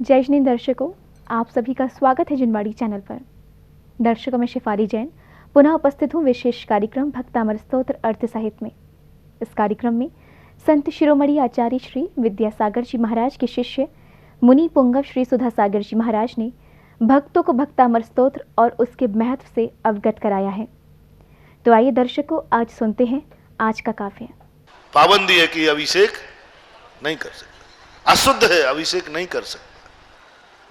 जय श्री दर्शकों, आप सभी का स्वागत है जिनवाड़ी चैनल पर। दर्शकों, मैं शिफाली जैन पुनः उपस्थित हूँ विशेष कार्यक्रम भक्तामर स्तोत्र अर्थ साहित्य में। इस कार्यक्रम में संत शिरोमणि आचार्य श्री विद्यासागर जी महाराज के शिष्य मुनि पुंगव श्री सुधा सागर जी महाराज ने भक्तों को भक्तामर स्तोत्र और उसके महत्व से अवगत कराया है। तो आइए दर्शकों, आज सुनते हैं आज का काव्य। पाबंदी है कि अभिषेक नहीं कर सकता, अशुद्ध है, अभिषेक नहीं कर सकता।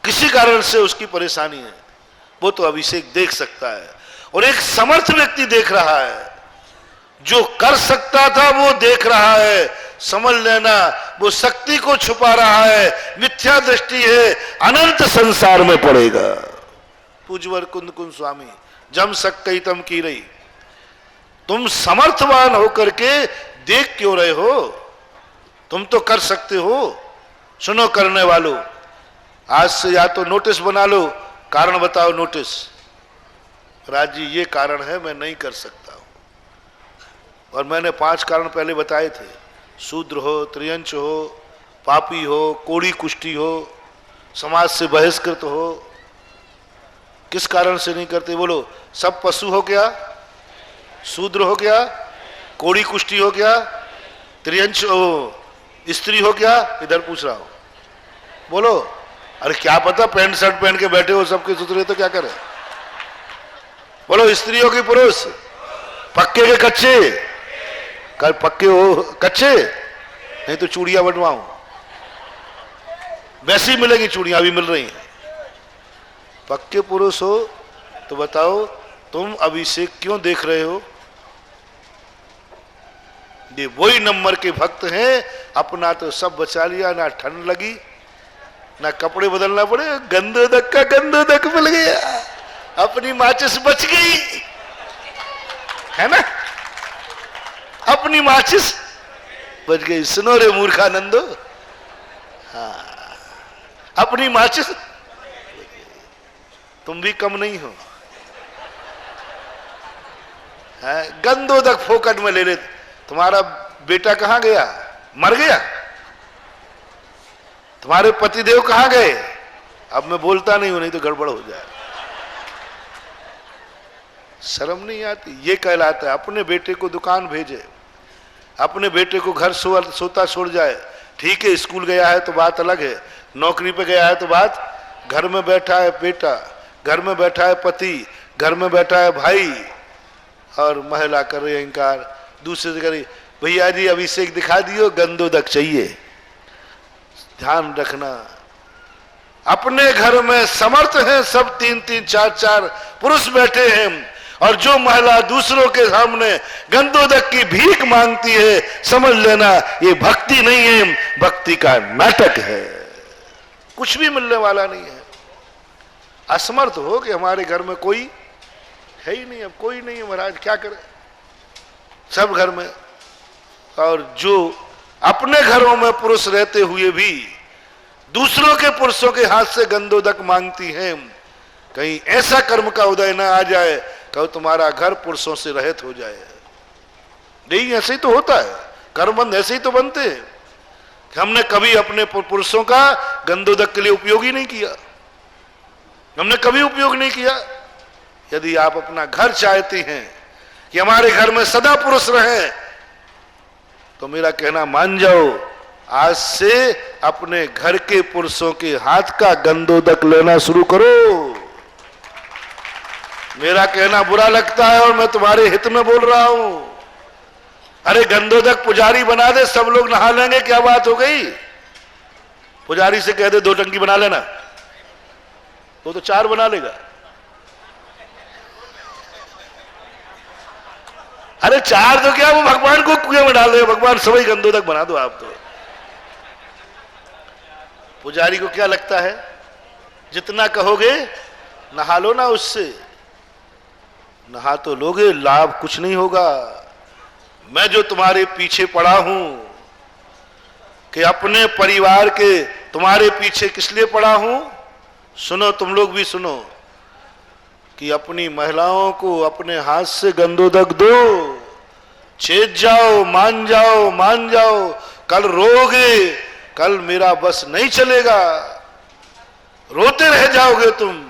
किसी कारण से उसकी परेशानी है, वो तो अभिषेक देख सकता है। और एक समर्थ व्यक्ति देख रहा है, जो कर सकता था वो देख रहा है। समझ लेना, वो शक्ति को छुपा रहा है, मिथ्या दृष्टि है, अनंत संसार में पड़ेगा। पूजवर कुंद कुंद स्वामी जम सकई तम की रही। तुम समर्थवान होकर के देख क्यों रहे हो? तुम तो कर सकते हो। सुनो करने वालों, आज से या तो नोटिस बना लो, कारण बताओ नोटिस। राज जी ये कारण है, मैं नहीं कर सकता हूं। और मैंने 5 कारण पहले बताए थे। शूद्र हो, त्रियंच हो, पापी हो, कोड़ी कुष्ठी हो, समाज से बहिष्कृत हो। किस कारण से नहीं करते बोलो? सब पशु हो क्या? शूद्र हो क्या? कोड़ी कुष्ठी हो क्या? त्रियंच हो, स्त्री हो क्या? इधर पूछ रहा हूं, बोलो। अरे क्या पता, पैंट शर्ट पहन के बैठे हो सबके सुतरे, तो क्या करे? बोलो, स्त्री हो कि पुरुष? पक्के के कच्चे? कल पक्के हो कच्चे? नहीं तो चूड़ियां बनवाऊं। वैसी मिलेगी चूड़ियां, अभी मिल रही हैं। पक्के पुरुष हो तो बताओ, तुम अभिषेक क्यों देख रहे हो? ये वही नंबर के भक्त हैं। अपना तो सब बचा लिया, ना ठंड लगी, ना कपड़े बदलना पड़े, गंदोदक का गंदोदक मिल गया, अपनी माचिस बच गई, है ना? अपनी माचिस बच गई। सुनो रे मूर्खानंदो, हाँ, अपनी माचिस। तुम भी कम नहीं हो, गंदोदक फोकट में ले ले। तुम्हारा बेटा कहां गया? मर गया? तुम्हारे पतिदेव कहां गए? अब मैं बोलता नहीं हूं, नहीं तो गड़बड़ हो जाए। शर्म नहीं आती? ये कहलाता है अपने बेटे को दुकान भेजे, अपने बेटे को घर सोता छोड़ जाए। ठीक है, स्कूल गया है तो बात अलग है, नौकरी पे गया है तो बात। घर में बैठा है बेटा, घर में बैठा है पति, घर में बैठा है भाई, और महिला कर रही है इंकार। दूसरे से करी, भैया जी अभिषेक दिखा दियो, गंदोदक चाहिए। ध्यान रखना, अपने घर में समर्थ हैं सब, 3-3, 4-4 पुरुष बैठे हैं, और जो महिला दूसरों के सामने गंदोदक की भीख मांगती है, समझ लेना ये भक्ति नहीं है, भक्ति का नाटक है। कुछ भी मिलने वाला नहीं है। असमर्थ हो कि हमारे घर में कोई है ही नहीं, अब कोई नहीं है महाराज, क्या करें? सब घर में। और जो अपने घरों में पुरुष रहते हुए भी दूसरों के पुरुषों के हाथ से गंदोदक मांगती हैं, कहीं ऐसा कर्म का उदय ना आ जाए कहो तुम्हारा घर पुरुषों से रहित हो जाए। नहीं, ऐसे ही तो होता है, कर्मबंध ऐसे ही तो बनते हैं। हमने कभी अपने पुरुषों का गंदोदक के लिए उपयोग ही नहीं किया, हमने कभी उपयोग नहीं किया। यदि आप अपना घर चाहते हैं कि हमारे घर में सदा पुरुष रहें, तो मेरा कहना मान जाओ, आज से अपने घर के पुरुषों के हाथ का गंदोदक लेना शुरू करो। मेरा कहना बुरा लगता है और मैं तुम्हारे हित में बोल रहा हूं। अरे गंदोदक पुजारी बना दे, सब लोग नहा लेंगे, क्या बात हो गई? पुजारी से कह दे 2 टंकी बना लेना, वो तो 4 बना लेगा। अरे 4 तो क्या, वो भगवान को कुएं में डाल देगा, भगवान सभी गंदोदक बना दो आप तो। पुजारी को क्या लगता है, जितना कहोगे नहा लो ना, उससे नहा तो लोगे, लाभ कुछ नहीं होगा। मैं जो तुम्हारे पीछे पड़ा हूं कि अपने परिवार के तुम्हारे पीछे किस लिए पड़ा हूं, सुनो, तुम लोग भी सुनो, कि अपनी महिलाओं को अपने हाथ से गंदोदक दो, छेद जाओ, मान जाओ, मान जाओ। कल रोगे, कल मेरा बस नहीं चलेगा। रोते रह जाओगे तुम।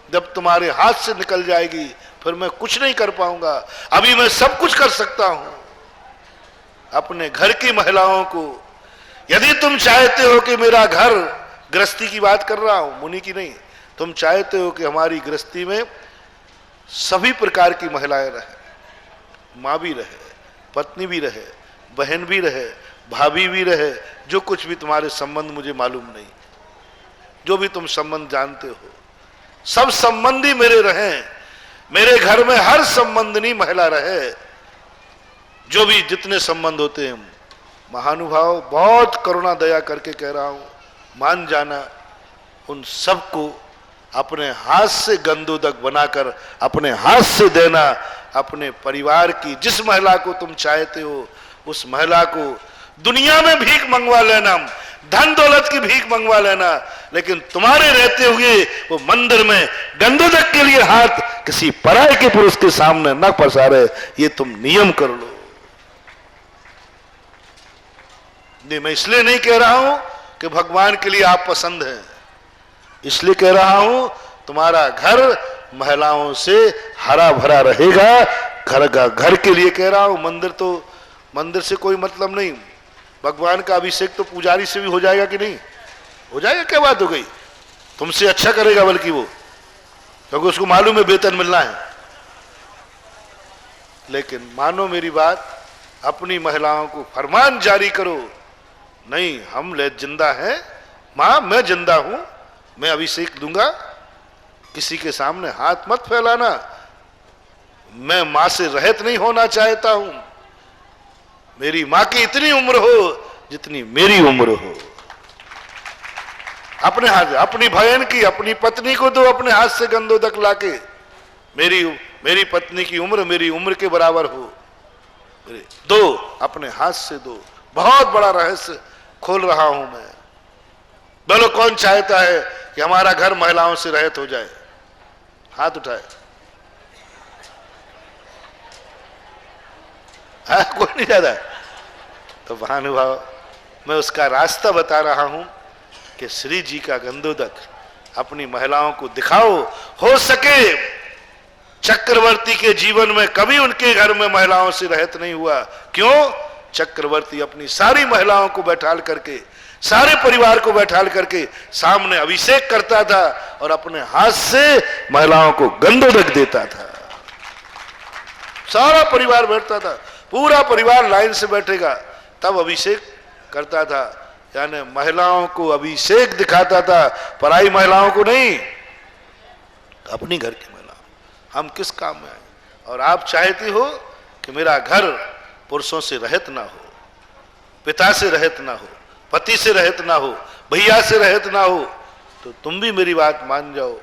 जब तुम्हारे हाथ से निकल जाएगी फिर मैं कुछ नहीं कर पाऊंगा। अभी मैं सब कुछ कर सकता हूं। अपने घर की महिलाओं को, यदि तुम चाहते हो कि मेरा घर, गृहस्थी की बात कर रहा हूं, मुनि की नहीं, तुम चाहते हो कि हमारी गृहस्थी में सभी प्रकार की महिलाएं रहे, माँ भी रहे, पत्नी भी रहे, बहन भी रहे, भाभी भी रहे, जो कुछ भी तुम्हारे संबंध मुझे मालूम नहीं, जो भी तुम संबंध जानते हो, सब संबंधी मेरे रहें। मेरे घर में हर संबंधनी महिला रहे। जो भी जितने संबंध होते हैं, महानुभाव, बहुत करुणा दया करके कह रहा हूं, मान जाना, उन सबको अपने हाथ से गंदोदक बनाकर अपने हाथ से देना। अपने परिवार की जिस महिला को तुम चाहते हो उस महिला को दुनिया में भीख मंगवा लेना, धन दौलत की भीख मंगवा लेना, लेकिन तुम्हारे रहते हुए वो मंदिर में गंदोदक के लिए हाथ किसी पराये के पुरुष के सामने न पसारे। ये तुम नियम कर लो। नहीं, मैं इसलिए नहीं कह रहा हूं कि भगवान के लिए आप पसंद हैं, इसलिए कह रहा हूं तुम्हारा घर महिलाओं से हरा भरा रहेगा। घर के लिए कह रहा हूं। मंदिर से कोई मतलब नहीं। भगवान का अभिषेक तो पुजारी से भी हो जाएगा कि नहीं हो जाएगा? क्या बात हो गई? तुमसे अच्छा करेगा बल्कि वो, क्योंकि उसको मालूम है वेतन मिलना है। लेकिन मानो मेरी बात, अपनी महिलाओं को फरमान जारी करो, नहीं हम जिंदा हैं, मां मैं जिंदा हूं, मैं अभिषेक दूंगा, किसी के सामने हाथ मत फैलाना, मैं मां से रहित नहीं होना चाहता हूं। मेरी मां की इतनी उम्र हो जितनी मेरी उम्र हो। अपने हाथ, अपनी बहन की, अपनी पत्नी को दो अपने हाथ से गंदोदक लाके, मेरी पत्नी की उम्र मेरी उम्र के बराबर हो, दो अपने हाथ से दो। बहुत बड़ा रहस्य खोल रहा हूं मैं। बोलो कौन चाहता है कि हमारा घर महिलाओं से रहित हो जाए? हाथ उठाए। कोई नहीं जाता। तो महानुभाव, मैं उसका रास्ता बता रहा हूं कि श्री जी का गंदोदक अपनी महिलाओं को दिखाओ। हो सके चक्रवर्ती के जीवन में कभी उनके घर में महिलाओं से रहित नहीं हुआ। क्यों? चक्रवर्ती अपनी सारी महिलाओं को बैठाल करके, सारे परिवार को बैठाल करके सामने अभिषेक करता था और अपने हाथ से महिलाओं को गंदोदक देता था। सारा परिवार बैठता था, पूरा परिवार लाइन से बैठेगा, तब अभिषेक करता था। यानी महिलाओं को अभिषेक दिखाता था, पराई महिलाओं को नहीं, अपनी घर की महिला। हम किस काम में आए? और आप चाहती हो कि मेरा घर पुरुषों से रहित ना हो, पिता से रहित ना हो, पति से रहित ना हो, भैया से रहित ना हो, तो तुम भी मेरी बात मान जाओ।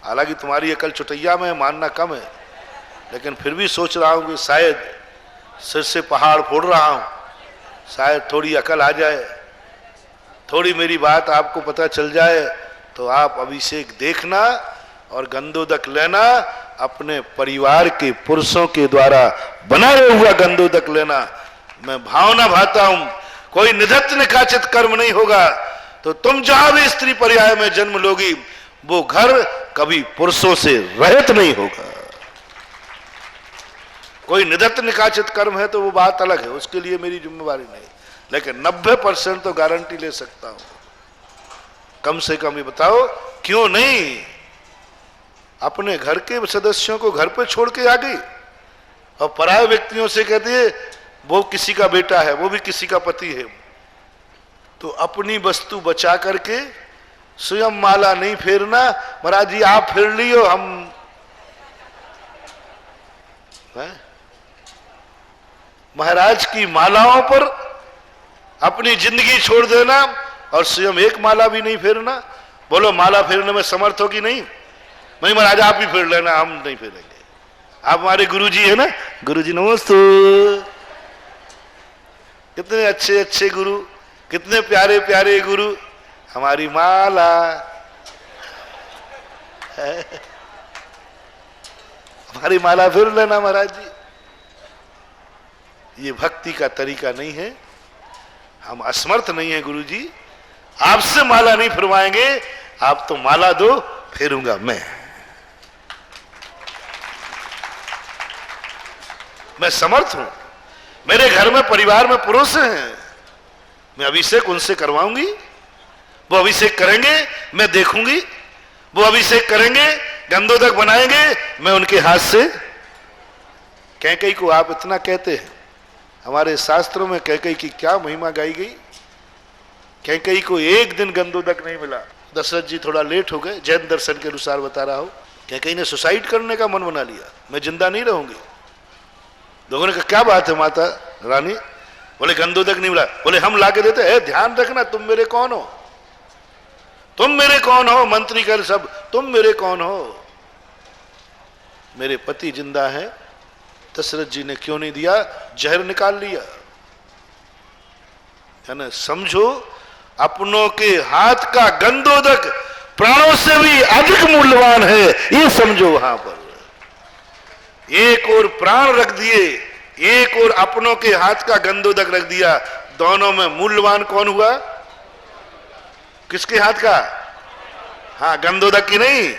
हालांकि तुम्हारी अकल चुटैया में मानना कम है, लेकिन फिर भी सोच रहा हूं कि शायद सिर से पहाड़ फोड़ रहा हूं, शायद थोड़ी अकल आ जाए, थोड़ी मेरी बात आपको पता चल जाए, तो आप अभिषेक देखना और गंदोदक लेना। अपने परिवार के पुरुषों के द्वारा बनाया हुआ गंदोदक लेना। मैं भावना भाता हूं, कोई निधत्त निकाचित कर्म नहीं होगा, तो तुम जहां भी स्त्री पर्याय में जन्म लोगी, वो घर कभी पुरुषों से रहित नहीं होगा। कोई निधत्त निकाचित कर्म है तो वो बात अलग है, उसके लिए मेरी जिम्मेवारी नहीं, लेकिन 90% तो गारंटी ले सकता हूं। कम से कम ये बताओ क्यों नहीं? अपने घर के सदस्यों को घर पे छोड़ के आ गई और पराये व्यक्तियों से कहती है वो किसी का बेटा है, वो भी किसी का पति है, तो अपनी वस्तु बचा करके स्वयं माला नहीं फेरना। महाराज जी आप फेर लियो, हम महाराज की मालाओं पर अपनी जिंदगी छोड़ देना और स्वयं एक माला भी नहीं फेरना। बोलो माला फेरने में समर्थ हो कि नहीं? नहीं महाराज आप ही फेर लेना, हम नहीं फेरेंगे। आप हमारे गुरुजी है ना? गुरुजी नमस्ते। कितने अच्छे अच्छे गुरु, कितने प्यारे प्यारे गुरु। हमारी माला है, हमारी माला फेर लेना महाराज जी। ये भक्ति का तरीका नहीं है। हम असमर्थ नहीं है गुरुजी, आपसे माला नहीं फिरवाएंगे, आप तो माला दो, फेरूंगा मैं समर्थ हूं। मेरे घर में परिवार में पुरुष हैं, मैं अभिषेक उनसे करवाऊंगी, वो अभिषेक करेंगे, मैं देखूंगी, वो अभिषेक करेंगे, गंधोदक बनाएंगे, मैं उनके हाथ से। कैकेयी को आप इतना कहते हैं, हमारे शास्त्रों में कैकेयी की क्या महिमा गाई गई। कैकेयी को एक दिन गंधोदक नहीं मिला। दशरथ जी थोड़ा लेट हो गए, जैन दर्शन के अनुसार बता रहा हूं। कैकेयी ने सुसाइड करने का मन बना लिया, मैं जिंदा नहीं रहूंगी। लोगों ने कहा क्या बात है माता रानी? बोले गंधोदक नहीं मिला। बोले हम लाके देते हैं। ध्यान रखना, तुम मेरे कौन हो? तुम मेरे कौन हो? मंत्री कर सब, तुम मेरे कौन हो? मेरे पति जिंदा है। दशरथ जी ने क्यों नहीं दिया? जहर निकाल लिया, है ना। समझो, अपनों के हाथ का गंधोदक प्राणों से भी अधिक मूल्यवान है, ये समझो। वहां पर एक और प्राण रख दिए, एक और अपनों के हाथ का गंधोदक रख दिया, दोनों में मूल्यवान कौन हुआ? किसके हाथ का? हाँ, गंधोदक की नहीं,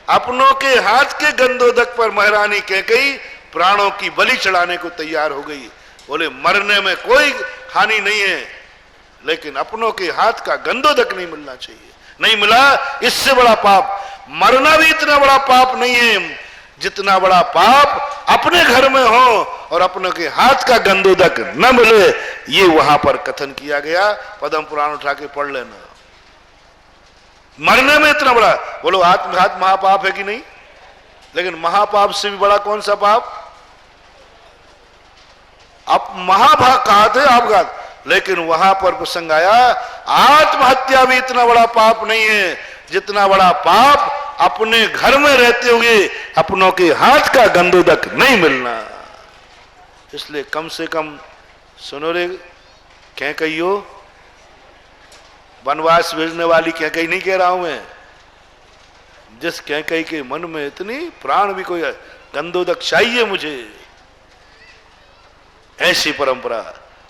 अपनों के हाथ के गंधोदक पर महारानी कैकेयी प्राणों की बलि चढ़ाने को तैयार हो गई। बोले मरने में कोई हानि नहीं है, लेकिन अपनों के हाथ का गंधोदक नहीं मिलना चाहिए। नहीं मिला, इससे बड़ा पाप। मरना भी इतना बड़ा पाप नहीं है जितना बड़ा पाप अपने घर में हो और अपनों के हाथ का गंधोदक न मिले। ये वहां पर कथन किया गया, पद्म पुराण उठा के पढ़ लेना। मरने में इतना बड़ा, बोलो आत्मघात महापाप है कि नहीं? लेकिन महापाप से भी बड़ा कौन सा पाप? आप महाभाग कहा थे आपघात, लेकिन वहां पर प्रसंग आया आत्महत्या भी इतना बड़ा पाप नहीं है जितना बड़ा पाप अपने घर में रहते हुए अपनों के हाथ का गंधोदक नहीं मिलना। इसलिए कम से कम सुनो रे कैकेयी, वनवास भेजने वाली कैकेयी नहीं कह रहा हूं मैं, जिस कैकेयी के मन में इतनी प्राण भी कोई गंधोदक चाहिए मुझे, ऐसी परंपरा,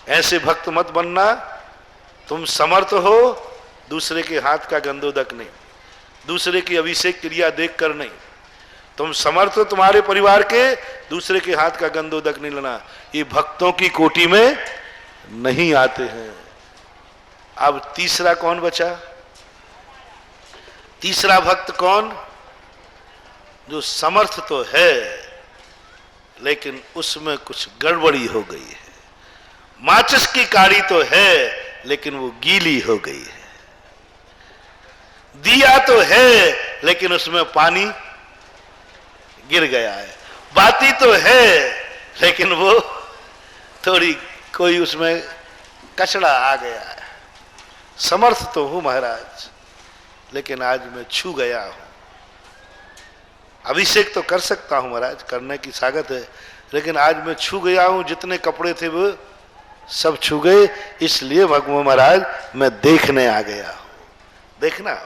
ऐसे भक्त मत बनना। तुम समर्थ हो, दूसरे के हाथ का गंधोदक नहीं, दूसरे की अभिषेक क्रिया देखकर नहीं। तुम समर्थ हो तुम्हारे परिवार के, दूसरे के हाथ का गंधोदक नहीं लेना। ये भक्तों की कोटि में नहीं आते हैं। अब तीसरा कौन बचा? तीसरा भक्त कौन? जो समर्थ तो है लेकिन उसमें कुछ गड़बड़ी हो गई है। माचिस की काड़ी तो है लेकिन वो गीली हो गई है। दिया तो है लेकिन उसमें पानी गिर गया है। बाती तो है लेकिन वो थोड़ी कोई उसमें कचड़ा आ गया है। समर्थ तो हूं महाराज, लेकिन आज मैं छू गया हूं। अभिषेक तो कर सकता हूं महाराज, करने की सागत है, लेकिन आज मैं छू गया हूं। जितने कपड़े थे वो सब छू गए, इसलिए भगवान महाराज मैं देखने आ गया हूं। देखना,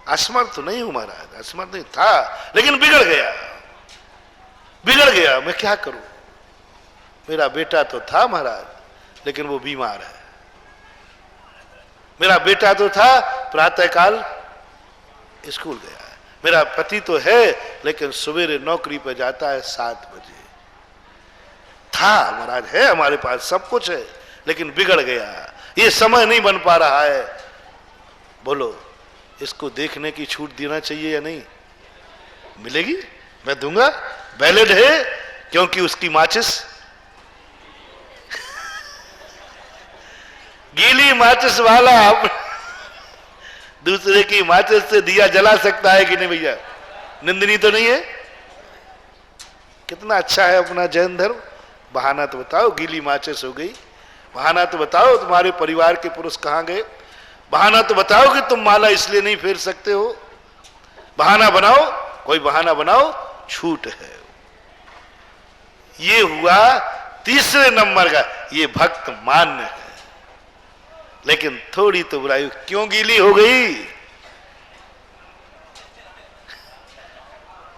असमर्थ तो नहीं हूं महाराज, असमर्थ नहीं था, लेकिन बिगड़ गया। बिगड़ गया, मैं क्या करूं? मेरा बेटा तो था महाराज, लेकिन वो बीमार है। मेरा बेटा तो था, प्रातःकाल स्कूल गया है। मेरा पति तो है, लेकिन सवेरे नौकरी पर जाता है 7 बजे। था महाराज, है हमारे पास सब कुछ है, लेकिन बिगड़ गया। ये समय नहीं बन पा रहा है। बोलो, इसको देखने की छूट देना चाहिए या नहीं? मिलेगी, मैं दूंगा। वैलिड है, क्योंकि उसकी माचिस गीली माचिस वाला दूसरे की माचिस से दिया जला सकता है कि नहीं भैया? निंदनीय तो नहीं है? कितना अच्छा है अपना जैन धर्म। बहाना तो बताओ, गीली माचिस हो गई। बहाना तो बताओ, तुम्हारे परिवार के पुरुष कहां गए। बहाना तो बताओ कि तुम माला इसलिए नहीं फेर सकते हो। बहाना बनाओ, कोई बहाना बनाओ, छूट है। ये हुआ तीसरे नंबर का, ये भक्त मान्य है। लेकिन थोड़ी तो बुराई क्यों गीली हो गई?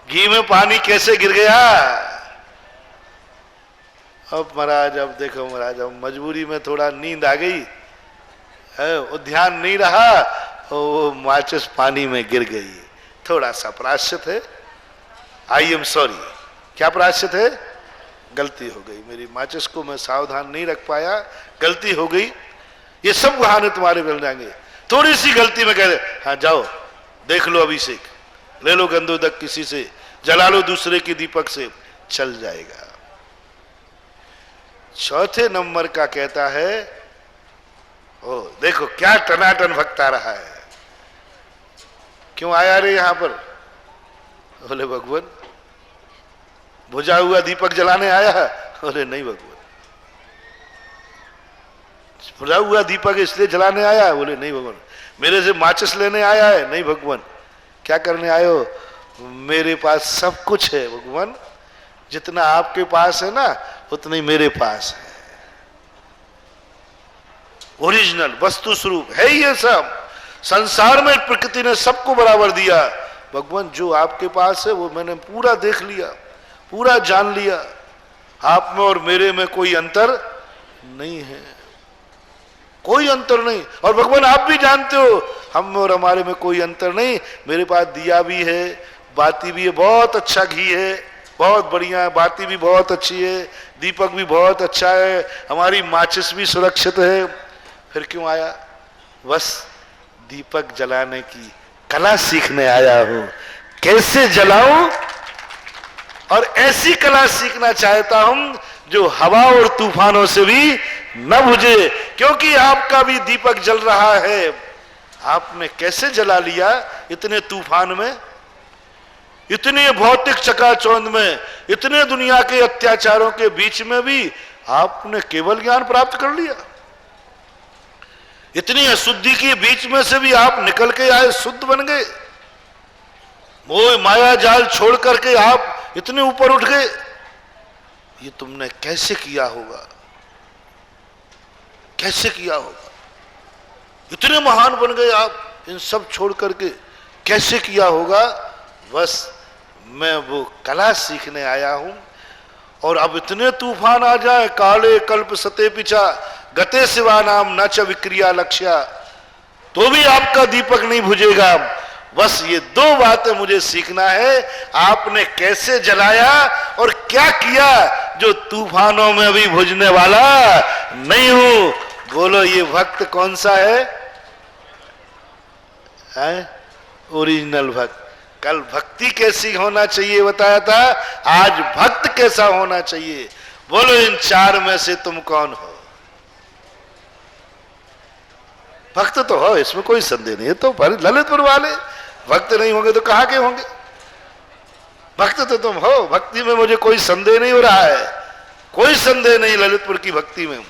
घी में पानी कैसे गिर गया? अब महाराज, अब देखो महाराज, अब मजबूरी में थोड़ा नींद आ गई है, वो ध्यान नहीं रहा, वो माचिस पानी में गिर गई। थोड़ा सा प्रायश्चित है, आई एम सॉरी। क्या प्रायश्चित है? गलती हो गई, मेरी माचिस को मैं सावधान नहीं रख पाया, गलती हो गई। ये सब बहाने तुम्हारे मिल जाएंगे। थोड़ी सी गलती में कह दे, हाँ जाओ देख लो अभिषेक, ले लो गंधोदक किसी से, जला लो दूसरे के दीपक से, चल जाएगा। चौथे नंबर का कहता है, ओ देखो क्या टनाटन भक्त आ रहा है। क्यों आया रे यहां पर? बोले भगवान बुझा हुआ दीपक जलाने आया है। बोले नहीं भगवान, बुझा हुआ दीपक इसलिए जलाने आया है? बोले नहीं भगवान। मेरे से माचिस लेने आया है? नहीं भगवान। क्या करने आए हो? मेरे पास सब कुछ है भगवान, जितना आपके पास है ना उतना ही मेरे पास है। ओरिजिनल वस्तु स्वरूप है ये सब। संसार में प्रकृति ने सबको बराबर दिया। भगवान जो आपके पास है वो मैंने पूरा देख लिया, पूरा जान लिया। आप में और मेरे में कोई अंतर नहीं है, कोई अंतर नहीं। और भगवान आप भी जानते हो हम में और हमारे में कोई अंतर नहीं। मेरे पास दिया भी है, बाती भी है, बहुत अच्छा घी है, बहुत बढ़िया है, बाती भी बहुत अच्छी है, दीपक भी बहुत अच्छा है, हमारी माचिस भी सुरक्षित है। फिर क्यों आया? बस दीपक जलाने की कला सीखने आया हूं, कैसे जलाऊं, और ऐसी कला सीखना चाहता हूं जो हवा और तूफानों से भी न बुझे। क्योंकि आपका भी दीपक जल रहा है, आपने कैसे जला लिया इतने तूफान में, इतने भौतिक चकाचौंध में, इतने दुनिया के अत्याचारों के बीच में भी आपने केवल ज्ञान प्राप्त कर लिया। इतनी अशुद्धि के बीच में से भी आप निकल के आए, शुद्ध बन गए। मोह माया जाल छोड़ करके आप इतने ऊपर उठ गए। ये तुमने कैसे किया होगा, कैसे किया होगा? इतने महान बन गए आप इन सब छोड़ करके, कैसे किया होगा? बस मैं वो कला सीखने आया हूं। और अब इतने तूफान आ जाए, काले कल्प सते पिछा गते सिवा नाम न च विक्रिया लक्ष्या, तो भी आपका दीपक नहीं बुझेगा। बस ये दो बातें मुझे सीखना है, आपने कैसे जलाया और क्या किया जो तूफानों में भी बुझने वाला नहीं हूं। बोलो ये भक्त कौन सा है? ओरिजिनल भक्त। कल भक्ति कैसी होना चाहिए बताया था, आज भक्त कैसा होना चाहिए। बोलो इन चार में से तुम कौन हो? भक्त तो हो, इसमें कोई संदेह नहीं है। तो ललितपुर वाले भक्त नहीं होंगे तो कहां के होंगे? भक्त तो तुम हो, भक्ति में मुझे कोई संदेह नहीं हो रहा है, कोई संदेह नहीं ललितपुर की भक्ति में।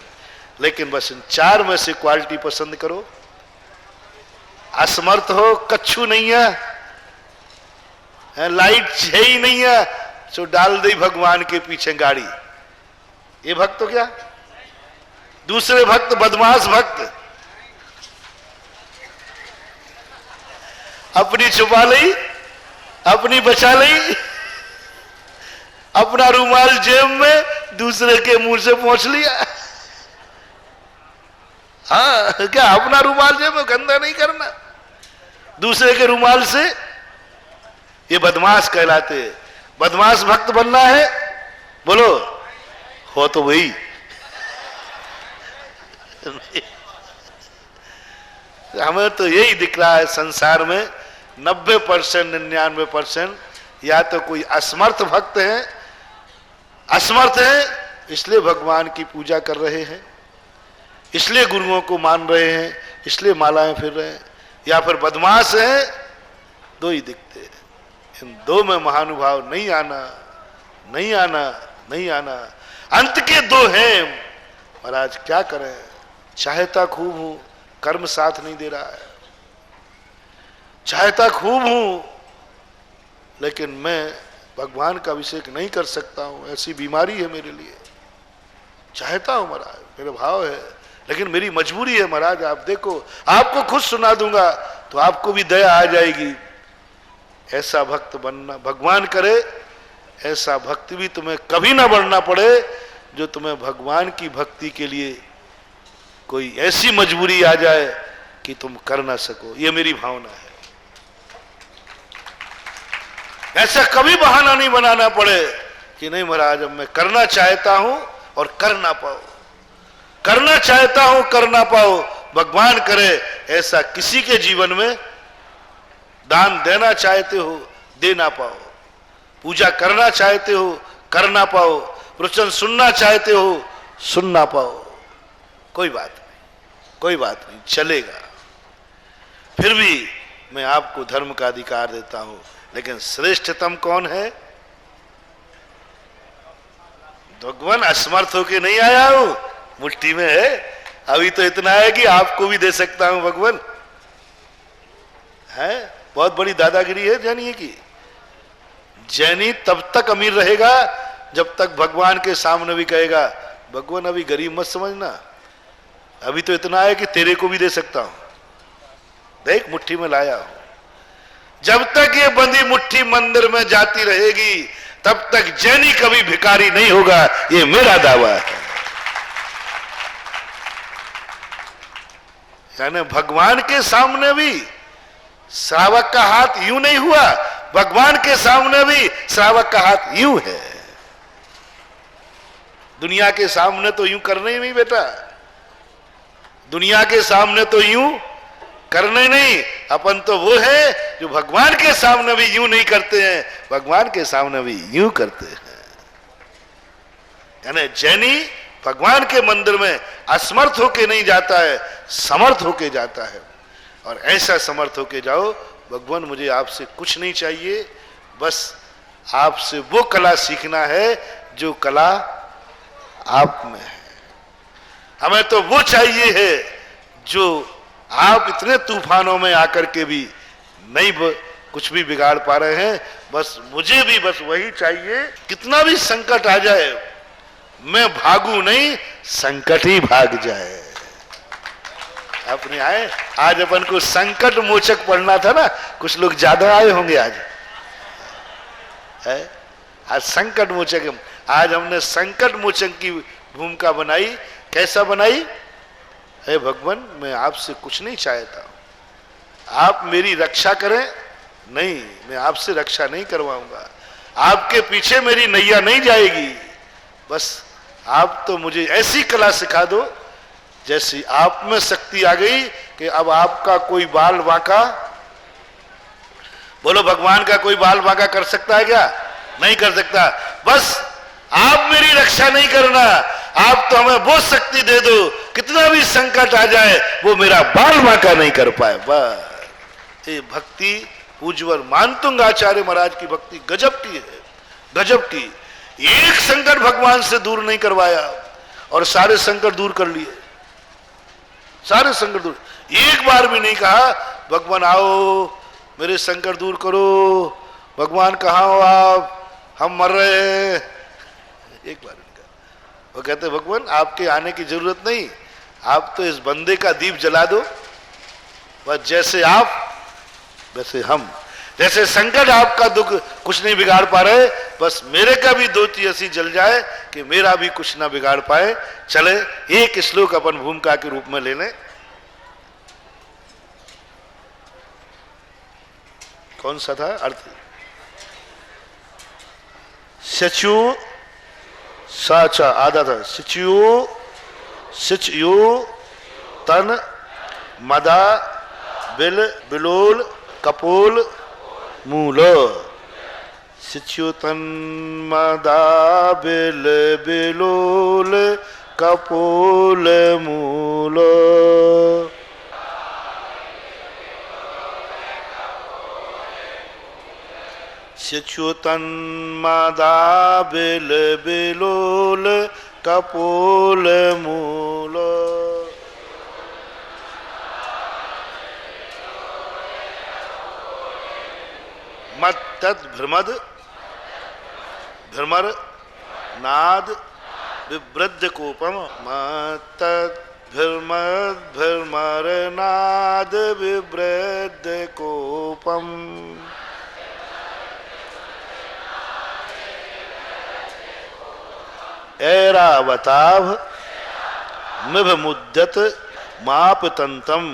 लेकिन बस इन चार में से क्वालिटी पसंद करो। असमर्थ हो, कच्छू नहीं है, लाइट है ही नहीं है, तो डाल दी भगवान के पीछे गाड़ी। ये भक्त तो क्या? दूसरे भक्त बदमाश भक्त, अपनी छुपा ली, अपनी बचा ली, अपना रुमाल जेब में, दूसरे के मुंह से पहुंच लिया। हाँ क्या? अपना रुमाल जेब में गंदा नहीं करना, दूसरे के रुमाल से। ये बदमाश कहलाते हैं। बदमाश भक्त बनना है? बोलो हो तो वही। हमें तो यही दिख रहा है संसार में 90% 99% या तो कोई असमर्थ भक्त हैं, असमर्थ हैं इसलिए भगवान की पूजा कर रहे हैं, इसलिए गुरुओं को मान रहे हैं, इसलिए मालाएं फिर रहे हैं, या फिर बदमाश हैं। दो ही दिखते हैं। इन दो में महानुभाव नहीं आना, नहीं आना, नहीं आना। अंत के दो हैं। महाराज क्या करें? चाहता खूब हूं, कर्म साथ नहीं दे रहा है। चाहता खूब हूं लेकिन मैं भगवान का अभिषेक नहीं कर सकता हूं, ऐसी बीमारी है मेरे लिए। चाहता हूं महाराज, मेरा भाव है, लेकिन मेरी मजबूरी है महाराज। आप देखो, आपको खुद सुना दूंगा तो आपको भी दया आ जाएगी। ऐसा भक्त बनना, भगवान करे ऐसा भक्ति भी तुम्हें कभी ना बनना पड़े जो तुम्हें भगवान की भक्ति के लिए कोई ऐसी मजबूरी आ जाए कि तुम कर ना सको। ये मेरी भावना है। ऐसा कभी बहाना नहीं बनाना पड़े कि नहीं महाराज अब मैं करना चाहता हूं और कर ना पाओ, करना चाहता हूं कर ना पाओ। भगवान करे ऐसा किसी के जीवन में दान देना चाहते हो दे ना पाओ, पूजा करना चाहते हो कर ना पाओ, प्रवचन सुनना चाहते हो सुन ना पाओ, कोई बात नहीं, कोई बात नहीं, चलेगा। फिर भी मैं आपको धर्म का अधिकार देता हूं, लेकिन श्रेष्ठतम कौन है? भगवान असमर्थ होके नहीं आया हूं, मुट्ठी में है। अभी तो इतना है कि आपको भी दे सकता हूं भगवान। है बहुत बड़ी दादागिरी है जैनी की। जैनी तब तक अमीर रहेगा जब तक भगवान के सामने भी कहेगा भगवान अभी गरीब मत समझना, अभी तो इतना है कि तेरे को भी दे सकता हूं, देख मुट्ठी में लाया हूं। जब तक ये बंदी मुट्ठी मंदिर में जाती रहेगी तब तक जैनी कभी भिखारी नहीं होगा, ये मेरा दावा है। यानी भगवान के सामने भी श्रावक का हाथ यूं नहीं हुआ, भगवान के सामने भी श्रावक का हाथ यूं है। दुनिया के सामने तो यूं करने ही नहीं बेटा, दुनिया के सामने तो यूं करने नहीं। अपन तो वो है जो भगवान के सामने भी यूं नहीं करते हैं, भगवान के सामने भी यूं करते हैं। यानी जैनी भगवान के मंदिर में असमर्थ होके नहीं जाता है, समर्थ होके जाता है। और ऐसा समर्थ होके जाओ, भगवान मुझे आपसे कुछ नहीं चाहिए, बस आपसे वो कला सीखना है जो कला आप में है। हमें तो वो चाहिए है जो आप इतने तूफानों में आकर के भी नहीं कुछ भी बिगाड़ पा रहे हैं, बस मुझे भी बस वही चाहिए। कितना भी संकट आ जाए मैं भागू नहीं, संकट ही भाग जाए। अपने आए आज अपन को संकट मोचक पढ़ना था ना, कुछ लोग ज्यादा आए होंगे आज है? आज संकट मोचक, आज हमने संकट मोचक की भूमिका बनाई। कैसा बनाई? हे भगवान मैं आपसे कुछ नहीं चाहता, आप मेरी रक्षा करें, नहीं मैं आपसे रक्षा नहीं करवाऊंगा, आपके पीछे मेरी नैया नहीं जाएगी, बस आप तो मुझे ऐसी कला सिखा दो जैसी आप में शक्ति आ गई कि अब आपका कोई बाल बांका, बोलो भगवान का कोई बाल बांका कर सकता है क्या? नहीं कर सकता। बस आप मेरी रक्षा नहीं करना, आप तो हमें वो शक्ति दे दो कितना भी संकट आ जाए वो मेरा बाल बांका नहीं कर पाए। बस ये भक्ति पूज्यवर मानतुंग आचार्य महाराज की भक्ति गजब की है, गजब की। एक संकट भगवान से दूर नहीं करवाया और सारे संकट दूर कर लिए, सारे संकट दूर। एक बार भी नहीं कहा भगवान आओ मेरे संकट दूर करो, भगवान कहाँ हो आप, हम मर रहे हैं, एक बार नहीं कहा। वो कहते भगवान आपके आने की जरूरत नहीं, आप तो इस बंदे का दीप जला दो, बस जैसे आप वैसे हम, जैसे संकट आपका दुख कुछ नहीं बिगाड़ पा रहे, बस मेरे का भी दो ऐसी जल जाए कि मेरा भी कुछ ना बिगाड़ पाए। चले एक श्लोक अपन भूमिका के रूप में ले लें। कौन सा था अर्थ? सचु साचा आधा था। सिचु सिचयु तन मदा बिल बिलोल कपोल मूल। सिच्युतन मदा बिल बिलोल कपोल मूल। सिच्युतन मदा बिल बिलोल कपोल मूल। मत तत् भ्रमद भ्रमर नाद विवृद्ध कोपम। मत भ्रमद भ्रमर नाद विवृद्ध कोपम। ऐरावताभ मिभ मुद्यत माप तंतम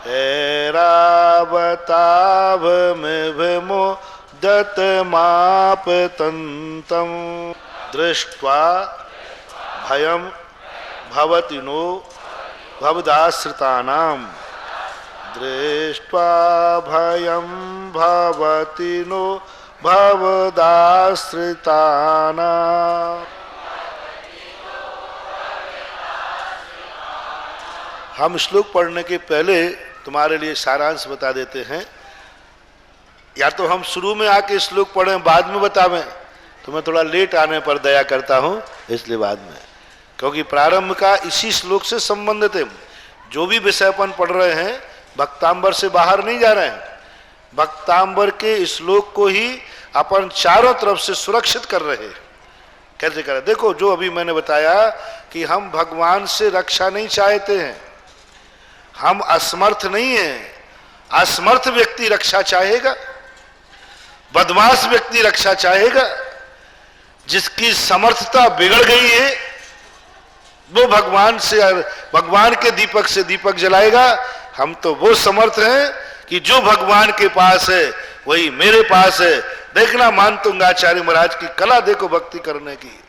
ऐरावताभ में विमो दत्तमापतन्तं दृष्ट्वा भयं भवति नो भवदाश्रितानां दृष्ट्वा भयं भवति नो भवदाश्रितानां। हम श्लोक पढ़ने के पहले तुम्हारे लिए सारांश बता देते हैं। या तो हम शुरू में आके श्लोक पढ़ें बाद में बतावें, तो मैं थोड़ा लेट आने पर दया करता हूं, इसलिए बाद में, क्योंकि प्रारंभ का इसी श्लोक से संबंधित है। जो भी विषय अपन पढ़ रहे हैं भक्तांबर से बाहर नहीं जा रहे हैं, भक्तांबर के श्लोक को ही अपन चारों तरफ से सुरक्षित कर रहे हैं। कैसे करें? देखो, जो अभी मैंने बताया कि हम भगवान से रक्षा नहीं चाहते हैं, हम असमर्थ नहीं हैं। असमर्थ व्यक्ति रक्षा चाहेगा, बदमाश व्यक्ति रक्षा चाहेगा। जिसकी समर्थता बिगड़ गई है वो भगवान से, भगवान के दीपक से दीपक जलाएगा। हम तो वो समर्थ हैं कि जो भगवान के पास है वही मेरे पास है। देखना मानतुंगाचार्य महाराज की कला देखो भक्ति करने की।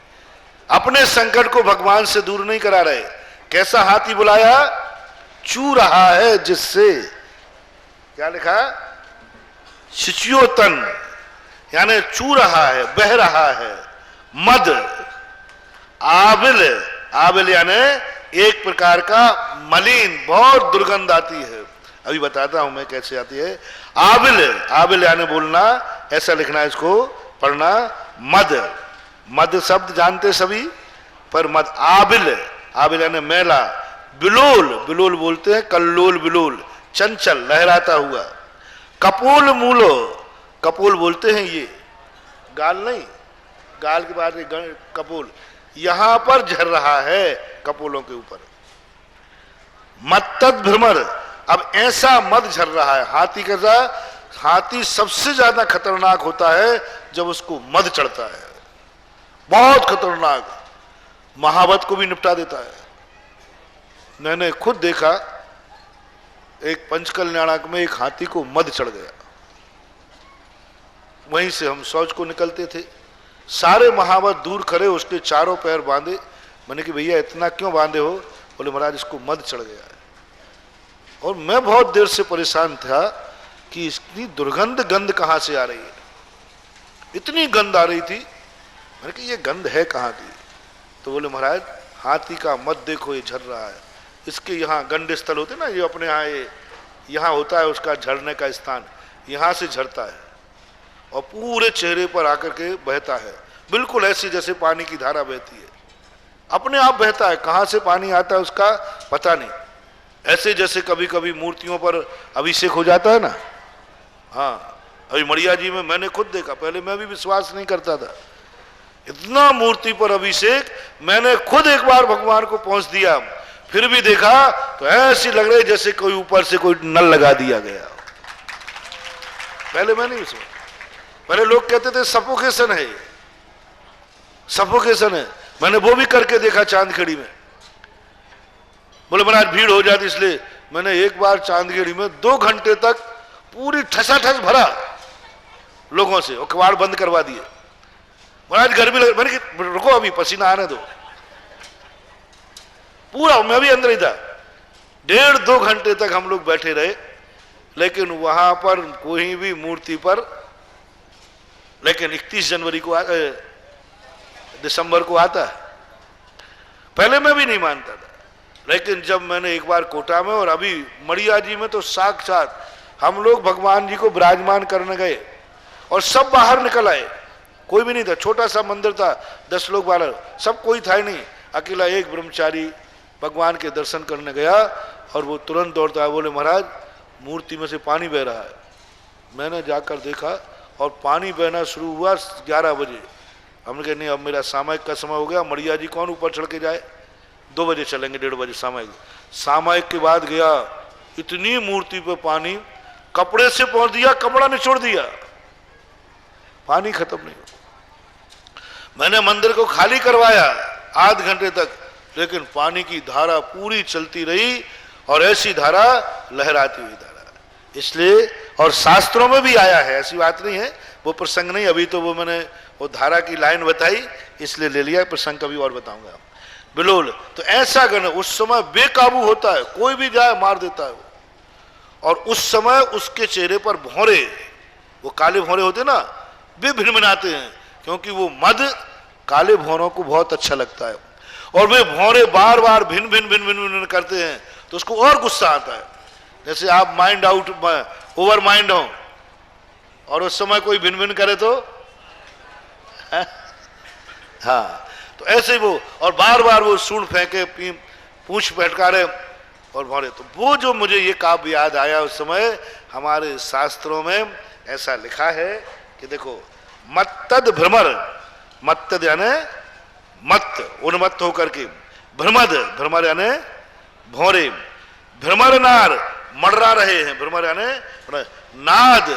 अपने संकट को भगवान से दूर नहीं करा रहे। कैसा हाथी बुलाया? चू रहा है जिससे, क्या लिखा? शिच्योतन, यानी चू रहा है, बह रहा है। मद, आबिल, आबिल यानी एक प्रकार का मलिन, बहुत दुर्गंध आती है। अभी बताता हूं मैं कैसे आती है। आबिल, आबिल यानी बोलना, ऐसा लिखना, इसको पढ़ना। मद, मद शब्द जानते सभी, पर मद। आबिल, आबिल यानी मैला। बिलोल, बिलोल बोलते हैं कल्लोल, बिलोल चंचल, लहराता हुआ। कपोल मूलो, कपोल बोलते हैं ये गाल नहीं, गाल के बाद कपोल, यहां पर झर रहा है कपोलों के ऊपर। मत्तद भ्रमर, अब ऐसा मद झर रहा है। हाथी कैसा? हाथी सबसे ज्यादा खतरनाक होता है जब उसको मद चढ़ता है, बहुत खतरनाक, महावत को भी निपटा देता है। मैंने खुद देखा, एक पंचकल्याणक में एक हाथी को मद चढ़ गया। वहीं से हम शौच को निकलते थे, सारे महावत दूर खड़े, उसके चारों पैर बांधे। मैंने कि भैया इतना क्यों बांधे हो? बोले महाराज इसको मद चढ़ गया है। और मैं बहुत देर से परेशान था कि इसकी दुर्गंध, गंध कहां से आ रही है। इतनी गंध आ रही थी, मैंने कि ये गंध है कहां की? तो बोले महाराज हाथी का मद देखो, ये झर रहा है। इसके यहाँ गंड स्थल होते ना, ये अपने यहाँ, ये यहाँ होता है उसका झरने का स्थान, यहाँ से झरता है और पूरे चेहरे पर आकर के बहता है। बिल्कुल ऐसी जैसे पानी की धारा बहती है, अपने आप बहता है। कहाँ से पानी आता है उसका पता नहीं। ऐसे जैसे कभी कभी मूर्तियों पर अभिषेक हो जाता है ना। हाँ, अभी मड़िया जी में मैंने खुद देखा, पहले मैं भी विश्वास नहीं करता था। इतना मूर्ति पर अभिषेक, मैंने खुद एक बार भगवान को पहुंच दिया, फिर भी देखा तो ऐसी लग रही जैसे कोई ऊपर से कोई नल लगा दिया गया। पहले मैं नहीं विश्वास, पहले लोग कहते थे सफोकेशन है, सफोकेशन है। मैंने वो भी करके देखा चांदखेड़ी में। बोले महाराज भीड़ हो जाती, इसलिए मैंने एक बार चांदखेड़ी में 2 घंटे तक पूरी ठसाठस भरा लोगों से और कबाड़ बंद करवा दिए। महाराज गर्मी लग, मैंने कि रुको अभी पसीना आने दो। पूरा मैं भी अंदर ही था, 1.5-2 घंटे तक हम लोग बैठे रहे, लेकिन वहां पर कोई भी मूर्ति पर, लेकिन 31 जनवरी को दिसंबर को आता है। पहले मैं भी नहीं मानता था, लेकिन जब मैंने एक बार कोटा में और अभी मड़िया जी में तो साक्षात हम लोग भगवान जी को विराजमान करने गए और सब बाहर निकल आए। कोई भी नहीं था, छोटा सा मंदिर था, 10 लोग बाहर, सब कोई था ही नहीं। अकेला एक ब्रह्मचारी भगवान के दर्शन करने गया और वो तुरंत दौड़ता है, बोले महाराज मूर्ति में से पानी बह रहा है। मैंने जाकर देखा और पानी बहना शुरू हुआ 11 बजे। हमने कहा नहीं अब मेरा सामायिक का समय हो गया, मड़िया जी कौन ऊपर चढ़ के जाए, 2 बजे चलेंगे, 1:30 बजे सामायिक। सामायिक के बाद गया, इतनी मूर्ति पे पानी, कपड़े से पहुंच दिया, कपड़ा निचोड़ दिया, पानी खत्म नहीं हुआ। मैंने मंदिर को खाली करवाया आध घंटे तक, लेकिन पानी की धारा पूरी चलती रही और ऐसी धारा लहराती हुई धारा। इसलिए और शास्त्रों में भी आया है, ऐसी बात नहीं है, वो प्रसंग नहीं, अभी तो वो मैंने वो धारा की लाइन बताई इसलिए ले लिया, प्रसंग कभी और बताऊंगा। बिलोल तो ऐसा गण उस समय बेकाबू होता है, कोई भी जाए मार देता है वो। और उस समय उसके चेहरे पर भौरे, वो काले भौरे होते ना, वे भिनभिनाते हैं, क्योंकि वो मद काले भौरों को बहुत अच्छा लगता है। और वे भौरे बार बार भिन भिन भिन भिन भिन करते हैं तो उसको और गुस्सा आता है। जैसे आप माइंड आउट ओवर माइंड हो और उस समय कोई भिन भिन करे तो हाँ, तो ऐसे ही वो, और बार बार वो सूंड फेंके, पूंछ फटकारे और भौरे। तो वो जो मुझे ये काव्य याद आया उस समय, हमारे शास्त्रों में ऐसा लिखा है कि देखो, मत्तद भ्रमर, मत्तद यानी मत्त, उन्मत्त होकर के, भ्रमद, भ्रमर यानी भौरे, भ्रमर नार, मडरा रहे हैं, भ्रमर यानी नाद,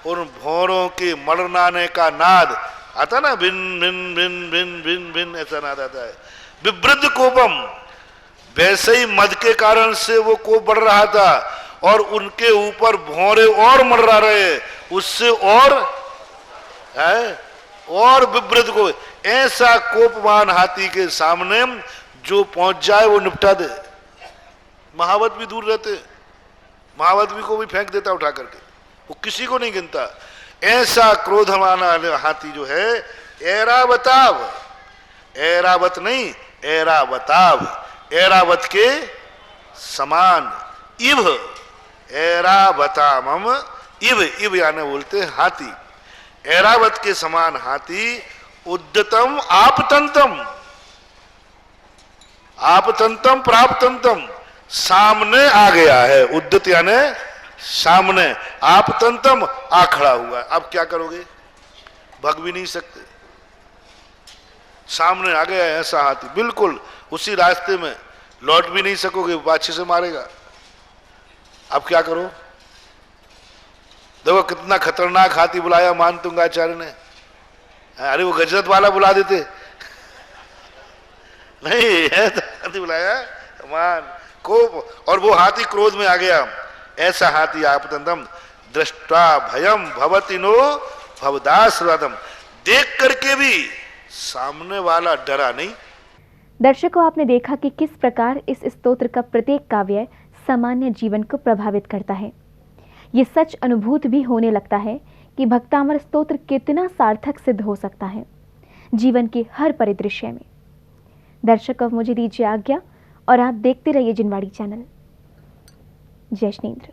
उन भौरों के मडराने का नाद आता ना, भिन भिन भिन भिन भिन भिन ऐसा नाद आता है। विवृद्ध कोपम, वैसे ही मद के कारण से वो कोप बढ़ रहा था और उनके ऊपर भौरे और मडरा रहे, उससे और विवृद्ध को, ऐसा कोपवान हाथी के सामने जो पहुंच जाए वो निपटा दे। महावत भी दूर रहते, महावत भी को भी फेंक देता उठा करके, वो किसी को नहीं गिनता। ऐसा क्रोधवान हाथी जो है, ऐरावताव, ऐरावत नहीं ऐरावताव, ऐरावत के समान, इव ऐरावतामम, इव, इव यानी बोलते हाथी, ऐरावत के समान हाथी, उद्यतम आपतंतम, आपतंतम प्राप्तंतम, सामने आ गया है, उद्यत यानी सामने, आपतंतम आ खड़ा हुआ है। अब क्या करोगे, भग भी नहीं सकते, सामने आ गया है ऐसा हाथी, बिल्कुल उसी रास्ते में, लौट भी नहीं सकोगे, पाछे से मारेगा। अब क्या करो, देखो कितना खतरनाक हाथी बुलाया मानतुंगाचार्य ने। अरे वो गजरत वाला बुला देते नहीं है, तो हाथी बुलाया मान को, और वो हाथी क्रोध में आ गया। ऐसा हाथी आपतंतम दृष्टा भयम भवति नो भवदास रदम, देख करके भी सामने वाला डरा नहीं। दर्शकों, आपने देखा कि किस प्रकार इस स्तोत्र का प्रत्येक काव्य सामान्य जीवन को प्रभावित करता है। ये सच अनुभूत भी होने लगता है कि भक्तामर स्तोत्र कितना सार्थक सिद्ध हो सकता है जीवन के हर परिदृश्य में। दर्शकों, मुझे दीजिए आज्ञा और आप देखते रहिए जिनवाड़ी चैनल। जय श्रीन्द्र।